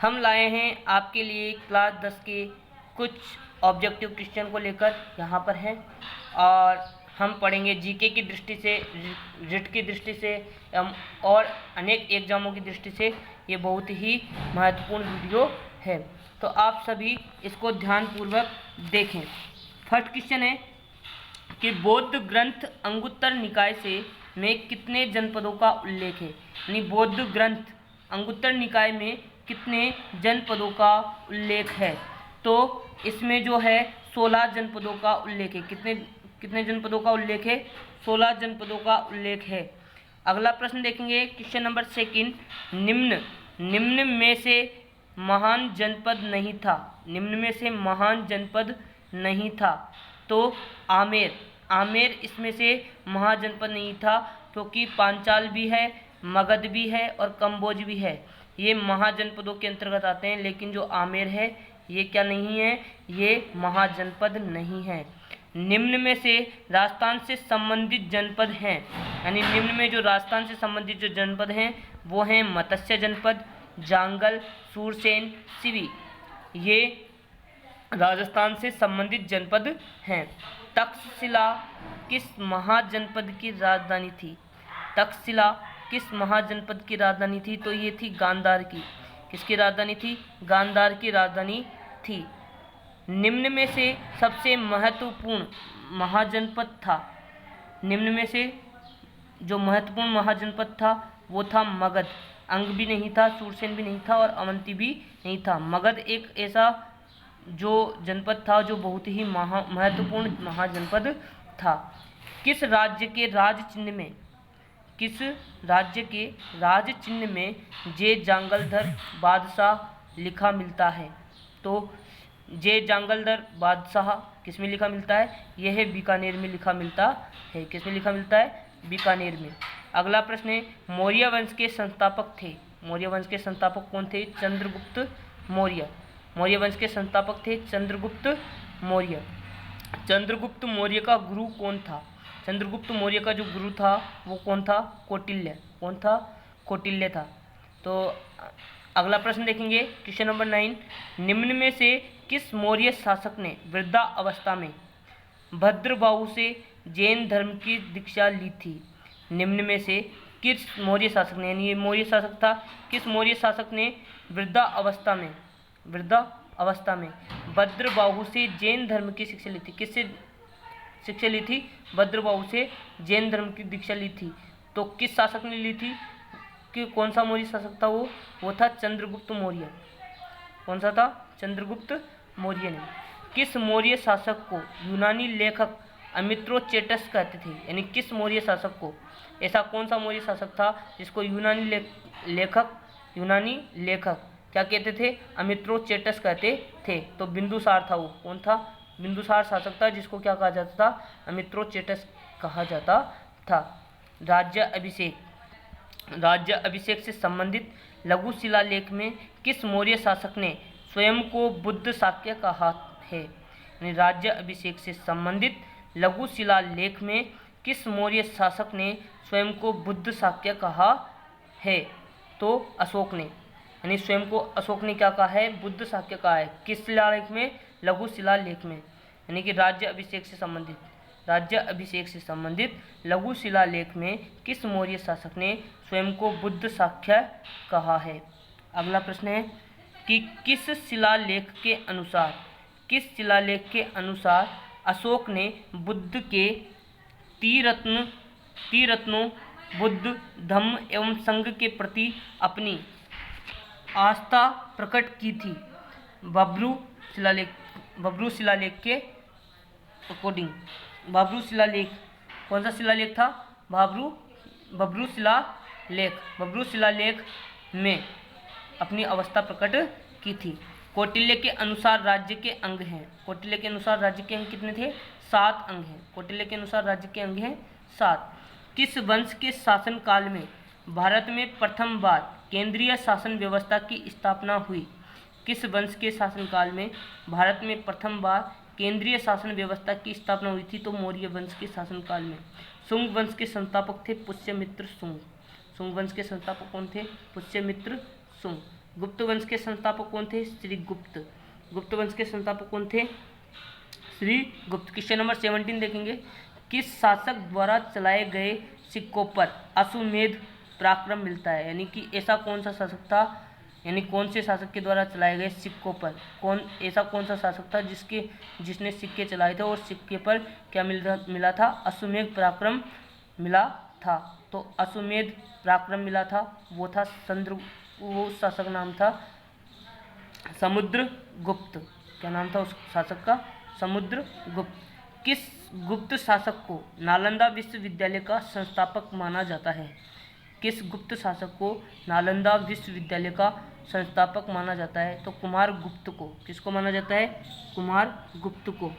हम लाए हैं आपके लिए क्लास 10 के कुछ ऑब्जेक्टिव क्वेश्चन को लेकर यहाँ पर हैं और हम पढ़ेंगे जीके की दृष्टि से, रिट की दृष्टि से और अनेक एग्जामों की दृष्टि से ये बहुत ही महत्वपूर्ण वीडियो है। तो आप सभी इसको ध्यानपूर्वक देखें। फर्स्ट क्वेश्चन है कि बौद्ध ग्रंथ अंगुत्तर निकाय से में कितने जनपदों का उल्लेख है। यानी बौद्ध ग्रंथ अंगुत्तर निकाय में कितने जनपदों का उल्लेख है। तो इसमें जो है 16 जनपदों का उल्लेख है। कितने जनपदों का उल्लेख है? 16 जनपदों का उल्लेख है। अगला प्रश्न देखेंगे, क्वेश्चन नंबर 2। निम्न में से महान जनपद नहीं था। निम्न में से महान जनपद नहीं था। तो आमेर इसमें से महाजनपद नहीं था, क्योंकि पांचाल भी है, मगध भी है और कंबोज भी है। ये महाजनपदों के अंतर्गत आते हैं, लेकिन जो आमेर है ये क्या नहीं है, ये महाजनपद नहीं है। निम्न में से राजस्थान से संबंधित जनपद हैं। यानी निम्न में जो राजस्थान से संबंधित जो जनपद हैं वो हैं मत्स्य जनपद, जांगल, सूरसेन, सिवी। ये राजस्थान से संबंधित जनपद हैं। तक्षशिला किस महाजनपद की राजधानी थी? तक्षशिला किस महाजनपद की राजधानी थी? तो ये थी गांधार की। किसकी राजधानी थी? गांधार की राजधानी थी। निम्न में से सबसे महत्वपूर्ण महाजनपद था। निम्न में से जो महत्वपूर्ण महाजनपद था वो था मगध। अंग भी नहीं था, सूरसेन भी नहीं था और अवंती भी नहीं था। मगध एक ऐसा जो जनपद था जो बहुत ही महत्वपूर्ण महाजनपद था। किस राज्य के राज चिन्ह में जे जांगलधर बादशाह लिखा मिलता है? तो जे जांगलधर बादशाह किस में लिखा मिलता है? यह है बीकानेर में लिखा मिलता है। किस में लिखा मिलता है? बीकानेर में। अगला प्रश्न है, मौर्य वंश के संस्थापक थे। मौर्य वंश के संस्थापक कौन थे? चंद्रगुप्त मौर्य। मौर्य वंश के संस्थापक थे चंद्रगुप्त मौर्य। चंद्रगुप्त मौर्य का गुरु कौन था? चंद्रगुप्त मौर्य का जो गुरु था वो कौन था? कौटिल्य। कौन था? कौटिल्य था। तो अगला प्रश्न देखेंगे, क्वेश्चन नंबर 9। निम्न में से किस मौर्य शासक ने वृद्धा अवस्था में भद्रबाहु से जैन धर्म की दीक्षा ली थी? निम्न में से किस मौर्य शासक ने, यानी ये मौर्य शासक था, किस मौर्य शासक ने वृद्धा अवस्था में भद्रबाहु से जैन धर्म की शिक्षा ली थी? किससे शिक्षा ली थी? भद्रबाहु से जैन धर्म की दीक्षा ली थी। तो किस शासक ने ली थी? कि कौन सा मौर्य शासक था? वो था चंद्रगुप्त मौर्य। कौन सा था? चंद्रगुप्त मौर्य ने। किस मौर्य शासक को यूनानी लेखक अमित्रोचेटस कहते थे? यानी किस मौर्य शासक को, ऐसा कौन सा मौर्य शासक था जिसको यूनानी लेखक क्या कहते थे? अमित्रोचेटस कहते थे। तो बिंदुसार था वो। कौन था? बिंदुसार शासक था, जिसको क्या कहा जाता था? अमित्रोचेटस कहा जाता था। राज्य अभिषेक से संबंधित लघु शिलालेख में किस मौर्य शासक ने स्वयं को बुद्ध शाक्य कहा है? यानी राज्य अभिषेक से संबंधित लघु शिलालेख में किस मौर्य शासक ने स्वयं को बुद्ध शाक्य कहा है? तो अशोक ने। यानी स्वयं को अशोक ने क्या कहा है? बुद्ध शाक्य कहा है। किस शिलालेख में? लघु शिलालेख में। यानी कि राज्य अभिषेक से संबंधित लघु शिलालेख में किस मौर्य शासक ने स्वयं को बुद्ध शाक्य कहा है? अगला प्रश्न है कि किस शिलालेख के अनुसार अशोक ने बुद्ध के त्रिरत्नों बुद्ध, धम्म एवं संघ के प्रति अपनी आस्था प्रकट की थी? बब्रू शिलालेख के अकॉर्डिंग। बब्रू शिलालेख कौन सा शिलालेख था? बब्रू शिलालेख में अपनी अवस्था प्रकट की थी। कौटिल्य के अनुसार राज्य के अंग हैं। कौटिल्य के अनुसार राज्य के अंग कितने थे? 7 अंग हैं। कौटिल्य के अनुसार राज्य के अंग हैं 7। किस वंश के शासन काल में भारत में प्रथम बार केंद्रीय शासन व्यवस्था की स्थापना हुई? किस वंश के शासनकाल में भारत में प्रथम बार केंद्रीय शासन व्यवस्था की स्थापना हुई थी? तो मौर्य वंश के शासनकाल में। शुंग वंश के संस्थापक थे पुष्यमित्र शुंग। शुंग वंश के संस्थापक कौन थे? पुष्यमित्र शुंग। गुप्त वंश के संस्थापक कौन थे? श्री गुप्त। गुप्त वंश के संस्थापक कौन थे? श्री गुप्त। क्वेश्चन नंबर 17 देखेंगे। किस शासक द्वारा चलाए गए सिक्कों पर अश्वमेध पराक्रम मिलता है? यानी कि ऐसा कौन सा शासक था, यानी कौन से शासक के द्वारा चलाए गए सिक्कों पर ऐसा कौन सा शासक था जिसने सिक्के चलाए थे और सिक्के पर क्या मिला था? अश्वमेध पराक्रम मिला था। तो अश्वमेध पराक्रम मिला था, वो था वो शासक नाम था समुद्रगुप्त। क्या नाम था उस शासक का? समुद्रगुप्त। किस गुप्त शासक को नालंदा विश्वविद्यालय का संस्थापक माना जाता है? किस गुप्त शासक को नालंदा विश्वविद्यालय का संस्थापक माना जाता है? तो कुमार गुप्त को। किसको माना जाता है? कुमार गुप्त को।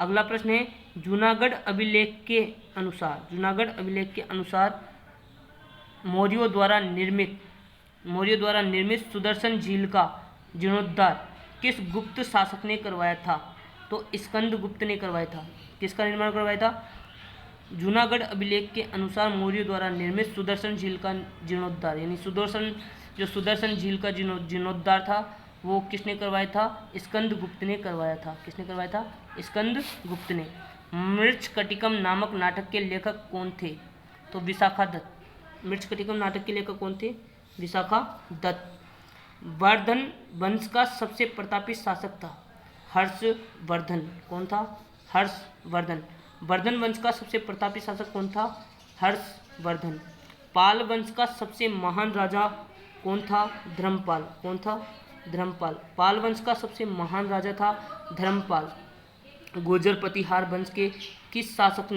अगला प्रश्न है, जूनागढ़ अभिलेख के अनुसार मौर्यों द्वारा निर्मित सुदर्शन झील का जीर्णोद्धार किस गुप्त शासक ने करवाया था? तो स्कंद गुप्त ने करवाया था। किसका निर्माण करवाया था? जूनागढ़ अभिलेख के अनुसार मौर्यों द्वारा निर्मित सुदर्शन झील का जीर्णोद्धार, यानी सुदर्शन झील का जीर्णोद्धार था, वो किसने करवाया था? स्कंद गुप्त ने करवाया था। किसने करवाया था? स्कंद गुप्त ने। मृच्छकटिकम नामक नाटक के लेखक कौन थे? तो विशाखा दत्त। मृच्छकटिकम नाटक के लेखक कौन थे? विशाखा दत्त। वर्धन वंश का सबसे प्रतापी शासक था हर्षवर्धन। कौन था? हर्षवर्धन। वर्धन वंश का सबसे प्रतापी शासक कौन था? हर्षवर्धन। पाल वंश का सबसे महान राजा कौन था? धर्मपाल। कौन था? धर्मपाल। पाल वंश का सबसे महान राजा था धर्मपाल। गुर्जर प्रतिहार वंश के किस शासक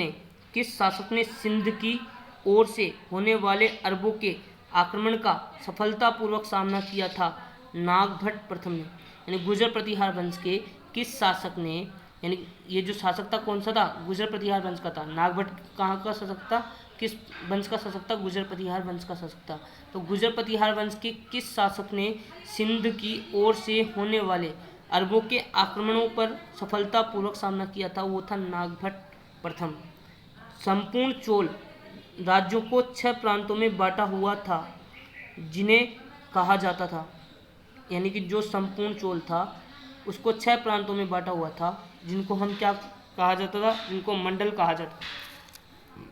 ने सिंध की ओर से होने वाले अरबों के आक्रमण का सफलतापूर्वक सामना किया था? नागभट्ट प्रथम ने। यानी गुर्जर प्रतिहार वंश के किस शासक ने, यानी ये जो शासक था कौन सा था? गुर्जर प्रतिहार वंश का था। नागभट्ट कहाँ का शासक था? किस वंश का शासक था? गुर्जर प्रतिहार वंश का शासक था। तो गुर्जर प्रतिहार वंश के किस शासक ने सिंध की ओर से होने वाले अरबों के आक्रमणों पर सफलतापूर्वक सामना किया था? वो था नागभट्ट प्रथम। संपूर्ण चोल राज्यों को 6 प्रांतों में बांटा हुआ था, जिन्हें कहा जाता था, यानी कि जो संपूर्ण चोल था उसको 6 प्रांतों में बांटा हुआ था, जिनको हम क्या कहा जाता था? जिनको मंडल कहा जाता।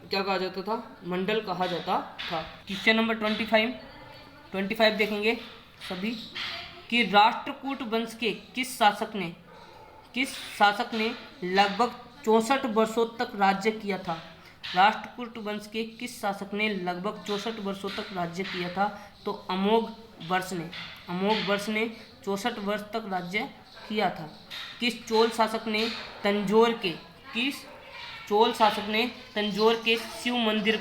क्या कहा जाता था? मंडल कहा जाता था। क्वेश्चन नंबर 25 देखेंगे सभी कि राष्ट्रकूट वंश के किस शासक ने लगभग 64 वर्षों तक राज्य किया था? राष्ट्रकूट वंश के किस शासक ने लगभग 64 वर्षों तक राज्य किया था? तो अमोघ वर्ष ने 64 वर्ष तक राज्य किया था। किस चोल शासक ने तंजौर के शिव मंदिर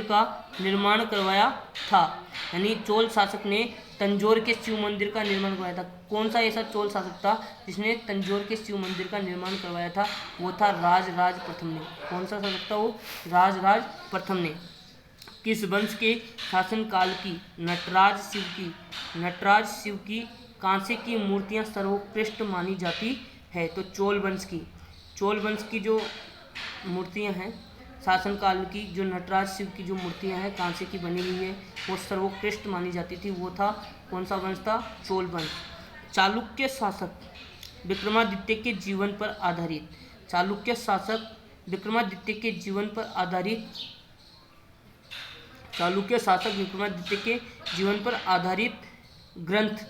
का निर्माण करवाया था? यानी चोल शासक ने तंजौर के शिव मंदिर का निर्माण करवाया था। कौन सा ऐसा चोल शासक था जिसने तंजौर के शिव मंदिर का निर्माण करवाया था? वो था राजराज प्रथम ने। कौन सा शासक था वो? राजराज प्रथम ने। किस वंश के शासनकाल की नटराज शिव की कांसे की मूर्तियां सर्वोत्कृष्ट मानी जाती है? तो चोल वंश की जो मूर्तियां हैं शासनकाल की, जो नटराज शिव की जो मूर्तियां हैं कांसे की बनी हुई है, वो सर्वोत्कृष्ट मानी जाती थी। वो था कौन सा वंश था? चोल वंश। चालुक्य शासक विक्रमादित्य के जीवन पर आधारित ग्रंथ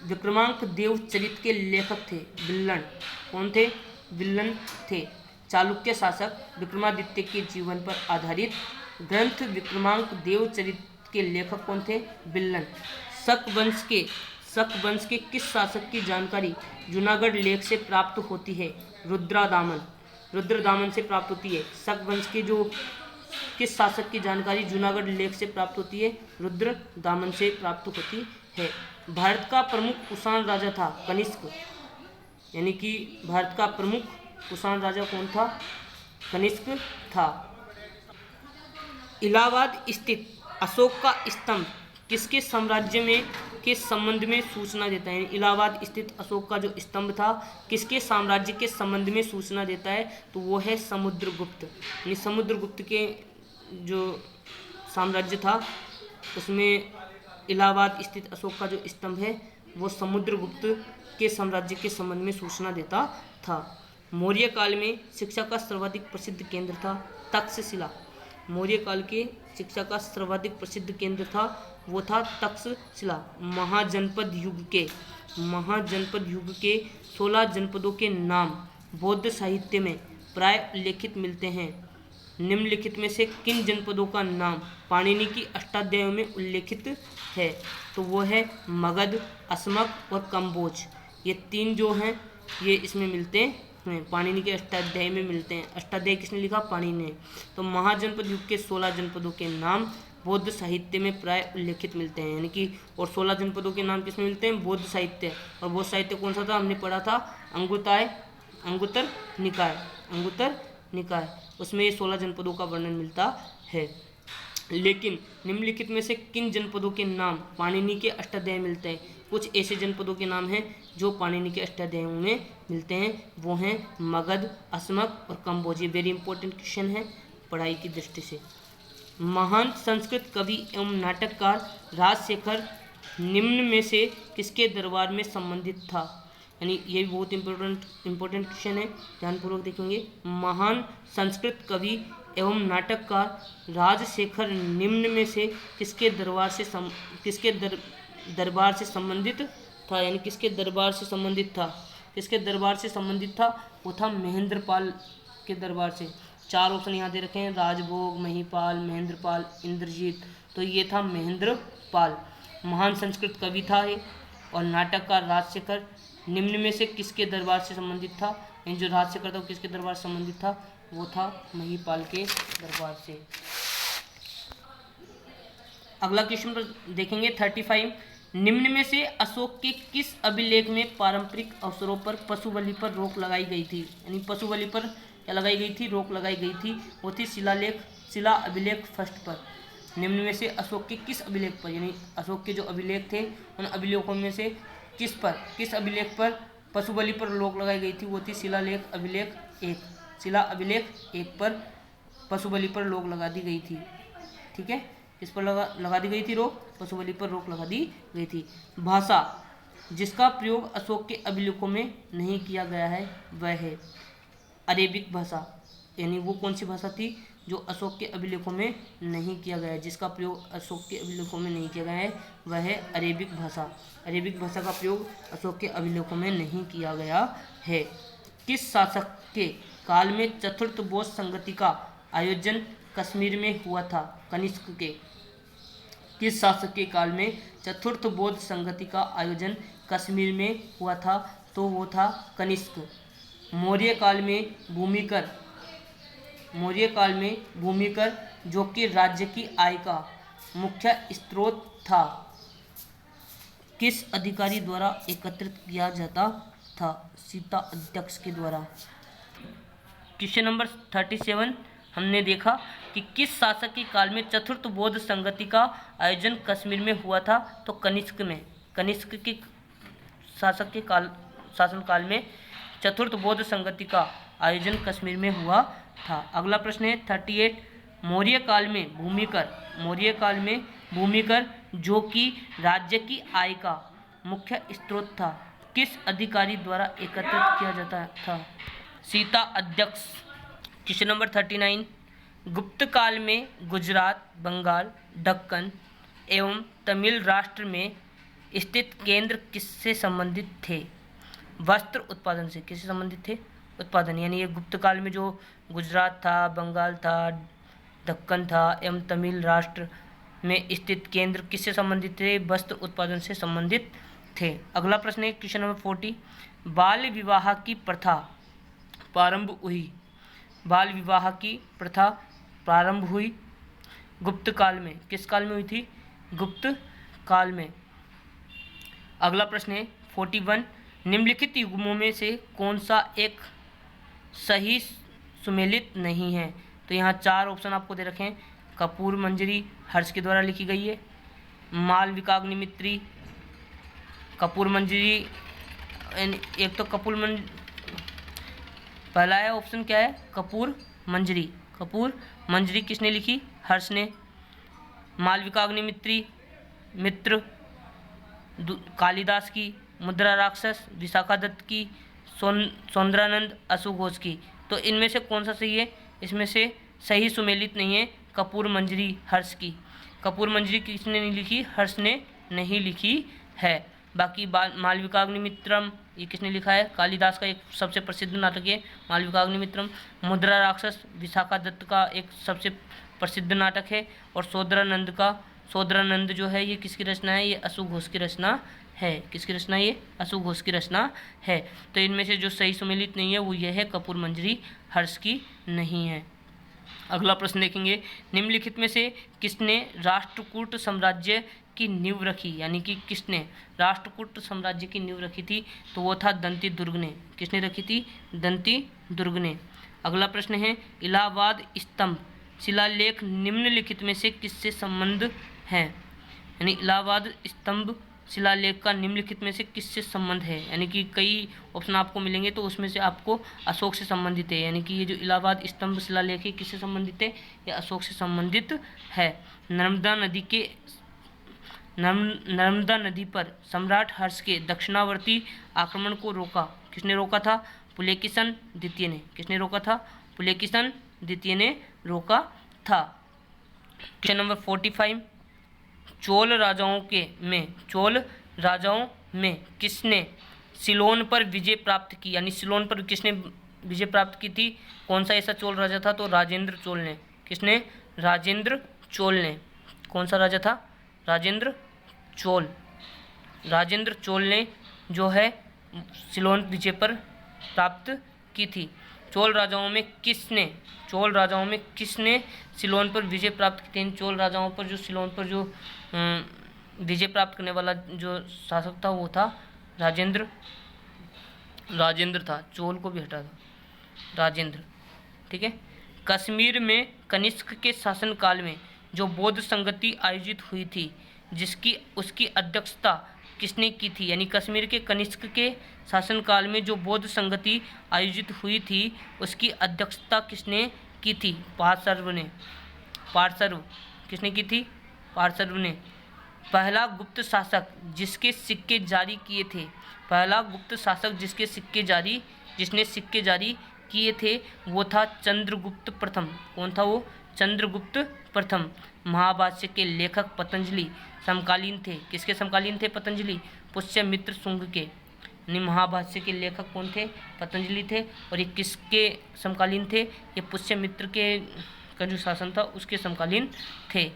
विक्रमांक देव चरित के लेखक थे विल्लन। कौन थे? विल्लन थे। चालुक्य शासक विक्रमादित्य के जीवन पर आधारित ग्रंथ विक्रमांक देव चरित के लेखक कौन थे? विल्लन। शक वंश के किस शासक की जानकारी जूनागढ़ लेख से प्राप्त होती है? रुद्रदामन से प्राप्त होती है। शक वंश के जो किस शासक की जानकारी जूनागढ़ लेख से प्राप्त होती है? रुद्रदामन से प्राप्त होती है। भारत का प्रमुख कुषाण राजा था कनिष्क। यानी कि भारत का प्रमुख कुषाण राजा कौन था? कनिष्क था। इलाहाबाद स्थित अशोक का स्तंभ किसके साम्राज्य में के संबंध में सूचना देता है? इलाहाबाद स्थित अशोक का जो स्तंभ था किसके साम्राज्य के संबंध में सूचना देता है? तो वो है समुद्रगुप्त। यानी समुद्रगुप्त के जो साम्राज्य था उसमें इलाहाबाद स्थित अशोक का जो स्तंभ है वो समुद्रगुप्त के साम्राज्य के संबंध में सूचना देता था। मौर्य काल में शिक्षा का सर्वाधिक प्रसिद्ध केंद्र था तक्षशिला। मौर्य काल के शिक्षा का सर्वाधिक प्रसिद्ध केंद्र था वो था तक्षशिला। महाजनपद युग के 16 जनपदों के नाम बौद्ध साहित्य में प्राय उल्लेखित मिलते हैं। निम्नलिखित में से किन जनपदों का नाम पाणिनि की अष्टाध्यायी में उल्लेखित है? तो वो है मगध, अस्मक और कंबोज। ये तीन जो हैं ये इसमें मिलते हैं, पाणिनि के अष्टाध्यायी में मिलते हैं। अष्टाध्यायी किसने लिखा? पाणिनि ने। तो महाजनपद युग के 16 जनपदों के नाम बौद्ध साहित्य में प्राय उल्लेखित मिलते हैं, यानी कि और 16 जनपदों के नाम किसमें मिलते हैं? बौद्ध साहित्य। और बौद्ध साहित्य कौन सा था? हमने पढ़ा था अंगुत्तर निकाय, उसमें ये 16 जनपदों का वर्णन मिलता है। लेकिन निम्नलिखित में से किन जनपदों के नाम पाणिनि के अष्टाध्यायी मिलते हैं? कुछ ऐसे जनपदों के नाम हैं जो पाणिनि के अष्टाध्यायी में मिलते हैं, वो हैं मगध, अस्मक और कंबोज। ये वेरी इंपॉर्टेंट क्वेश्चन है पढ़ाई की दृष्टि से। महान संस्कृत कवि एवं नाटककार राजशेखर निम्न में से किसके दरबार में संबंधित था? यानी ये भी बहुत इंपॉर्टेंट क्वेश्चन है, ध्यानपूर्वक देखेंगे। महान संस्कृत कवि एवं नाटककार राजशेखर निम्न में से किसके दरबार से संबंधित था? यानी किसके दरबार से संबंधित था? वो था महेंद्रपाल के दरबार से। 4 ऑप्शन यहाँ दे रखे हैं, राजभोग, महिपाल, महेंद्रपाल, इंद्रजीत। तो ये था महेंद्रपाल। महान संस्कृत कवि था ये और नाटककार राजशेखर निम्न में से किसके दरबार से संबंधित था? यानी जो राजशेखर था वो किसके दरबार से संबंधित था? वो था महिपाल के दरबार से। अगला क्वेश्चन पर देखेंगे 35। निम्न में से अशोक के किस अभिलेख में पारंपरिक अवसरों पर पशु बलि पर रोक लगाई गई थी? यानी पशु बलि पर क्या लगाई गई थी? रोक लगाई गई थी। वो थी शिला अभिलेख फर्स्ट पर। निम्न में से अशोक के किस अभिलेख पर, यानी अशोक के जो अभिलेख थे उन अभिलेखों में से किस अभिलेख पर पशु बलि पर रोक लगाई गई थी? वो थी शिला अभिलेख 1 पर पशु बलि पर रोक लगा दी गई थी। ठीक है, किस पर लगा दी गई थी रोक? पशु बलि पर रोक लगा दी गई थी। भाषा जिसका प्रयोग अशोक के अभिलेखों में नहीं किया गया है वह है अरेबिक भाषा। यानी वो कौन सी भाषा थी जो अशोक के अभिलेखों में नहीं किया गया है? जिसका प्रयोग अशोक के अभिलेखों में नहीं किया गया है वह है अरेबिक भाषा। अरेबिक भाषा का प्रयोग अशोक के अभिलेखों में नहीं किया गया है। किस शासक के काल में चतुर्थ बौद्ध संगति का आयोजन कश्मीर में हुआ था? कनिष्क के। किस शासक के काल में चतुर्थ बौद्ध संगति का आयोजन कश्मीर में हुआ था? तो वो था कनिष्क। मौर्य काल में भूमिकर जो कि राज्य की आय का मुख्य स्रोत था, किस अधिकारी द्वारा एकत्रित किया जाता था? सीता अध्यक्ष के द्वारा। क्वेश्चन नंबर 37 हमने देखा कि किस शासक के काल में चतुर्थ बौद्ध संगति का आयोजन कश्मीर में हुआ था? तो कनिष्क के शासक के शासनकाल में चतुर्थ बौद्ध संगति का आयोजन कश्मीर में हुआ था। अगला प्रश्न है 38। मौर्य काल में भूमिकर जो कि राज्य की आय का मुख्य स्रोत था, किस अधिकारी द्वारा एकत्रित किया जाता था? सीता अध्यक्ष। Question number 39। गुप्त काल में गुजरात, बंगाल, दक्कन एवं तमिल राष्ट्र में स्थित केंद्र किससे संबंधित थे? वस्त्र उत्पादन से। किससे संबंधित थे? उत्पादन। यानी ये गुप्त काल में जो गुजरात था, बंगाल था, दक्कन था एवं तमिल राष्ट्र में स्थित केंद्र किससे संबंधित थे? वस्त्र उत्पादन से संबंधित थे। अगला प्रश्न है क्वेश्चन नंबर 40। बाल विवाह की प्रथा प्रारंभ हुई गुप्त काल में। किस काल में हुई थी? गुप्त काल में। अगला प्रश्न है 41। निम्नलिखित युग्मों में से कौन सा एक सही सुमेलित नहीं है? तो यहाँ 4 ऑप्शन आपको दे रखे हैं। कपूर मंजरी हर्ष के द्वारा लिखी गई है। मालविकाग्निमित्री, कपूर मंजरी, एक तो पहला है ऑप्शन क्या है? कपूर मंजरी किसने लिखी? हर्ष ने। मालविकाग्निमित्री मित्र, कालिदास की, मुद्रा राक्षस, विशाखा दत्त की, सौंदरानंद, अशु घोष की। तो इनमें से कौन सा सही है? इसमें से सही सुमेलित नहीं है कपूर मंजरी हर्ष की। कपूर मंजरी किसने नहीं लिखी? हर्ष ने नहीं लिखी है। बाकी मालविकाग्निमित्रम ये किसने लिखा है? कालिदास का एक सबसे प्रसिद्ध नाटक है मालविकाग्निमित्रम। मुद्रा राक्षस विशाखा दत्त का एक सबसे प्रसिद्ध नाटक है। और सौंदरानंद जो है ये किसकी रचना है? ये अशु घोष की रचना है। किसकी रचना? ये अशु घोष की रचना है। तो इनमें से जो सही सुमेलित नहीं है वो ये है कपूर मंजरी हर्ष की नहीं है। अगला प्रश्न देखेंगे, निम्नलिखित में से किसने राष्ट्रकूट साम्राज्य की नींव रखी? यानी कि किसने राष्ट्रकूट साम्राज्य की नींव रखी थी? तो वो था दंती दुर्ग ने। किसने रखी थी? दंती दुर्ग ने। अगला प्रश्न है, इलाहाबाद स्तंभ शिलालेख निम्नलिखित में से किससे संबंध है? यानी इलाहाबाद स्तंभ शिलालेख का निम्नलिखित में से किससे संबंध है? यानी कि कई ऑप्शन आपको मिलेंगे तो उसमें से आपको अशोक से संबंधित है। यानी कि ये जो इलाहाबाद स्तंभ शिलालेख है किससे संबंधित है? ये अशोक से संबंधित है। नर्मदा नदी पर सम्राट हर्ष के दक्षिणावर्ती आक्रमण को रोका। किसने रोका था? पुलकेशिन द्वितीय ने। किसने रोका था? पुलकेशिन द्वितीय ने रोका था। क्वेश्चन नंबर 45, चोल राजाओं में किसने सिलोन पर विजय प्राप्त की? यानी सिलोन पर किसने विजय प्राप्त की थी? कौन सा ऐसा चोल राजा था? तो राजेंद्र चोल ने। किसने? राजेंद्र चोल ने। कौन सा राजा था? राजेंद्र चोल ने जो है सिलोन विजय पर प्राप्त की थी। चोल राजाओं में किसने सिलोन पर विजय प्राप्त की थी? इन चोल राजाओं पर जो सिलोन पर जो विजय प्राप्त करने वाला जो शासक था वो था राजेंद्र था। चोल को भी हटा दो, राजेंद्र। ठीक है। कश्मीर में कनिष्क के शासनकाल में जो बौद्ध संगति आयोजित हुई थी उसकी अध्यक्षता किसने की थी? यानी कश्मीर के कनिष्क के शासनकाल में जो बौद्ध संगति आयोजित हुई थी उसकी अध्यक्षता किसने की थी? पार्श्व किसने की थी? पार्श्व ने। पहला गुप्त शासक जिसने सिक्के जारी किए थे वो था चंद्रगुप्त प्रथम। कौन था वो? चंद्रगुप्त प्रथम। महाभाष्य के लेखक पतंजलि समकालीन थे। किसके समकालीन थे? पतंजलि। पुष्यमित्र शुंग के। यानी महाभाष्य के लेखक कौन थे? पतंजलि थे। और ये किसके समकालीन थे? ये पुष्यमित्र के का जो शासन था उसके समकालीन थे।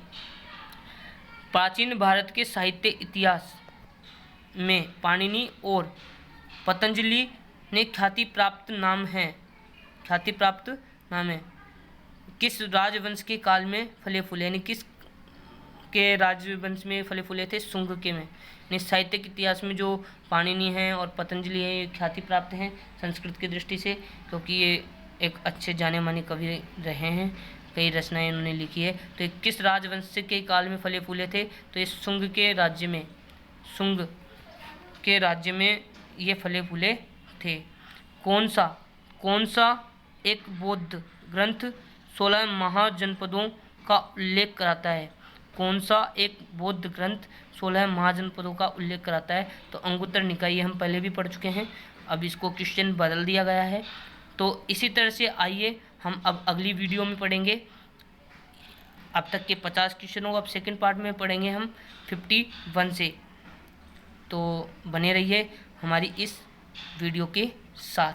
प्राचीन भारत के साहित्य इतिहास में पाणिनि और पतंजलि ने ख्याति प्राप्त नाम है। किस राजवंश के काल में फले फूले? यानी किस के राजवंश में फले फूले थे? शुंग के में। यानी साहित्यिक इतिहास में जो पाणिनि हैं और पतंजलि हैं ये ख्याति प्राप्त हैं संस्कृत की दृष्टि से, क्योंकि ये एक अच्छे जाने माने कवि रहे हैं, कई रचनाएं इन्होंने लिखी है। तो ये किस राजवंश के काल में फले फूले थे? तो ये शुंग के राज्य में ये फले फूले थे। कौन सा एक बौद्ध ग्रंथ 16 महाजनपदों का उल्लेख कराता है? कौन सा एक बौद्ध ग्रंथ 16 महाजनपदों का उल्लेख कराता है? तो अंगुत्तर निकाय हम पहले भी पढ़ चुके हैं, अब इसको क्वेश्चन बदल दिया गया है। तो इसी तरह से आइए हम अब अगली वीडियो में पढ़ेंगे। अब तक के 50 क्वेश्चनों को अब सेकंड पार्ट में पढ़ेंगे हम 51 से। तो बने रहिए हमारी इस वीडियो के साथ।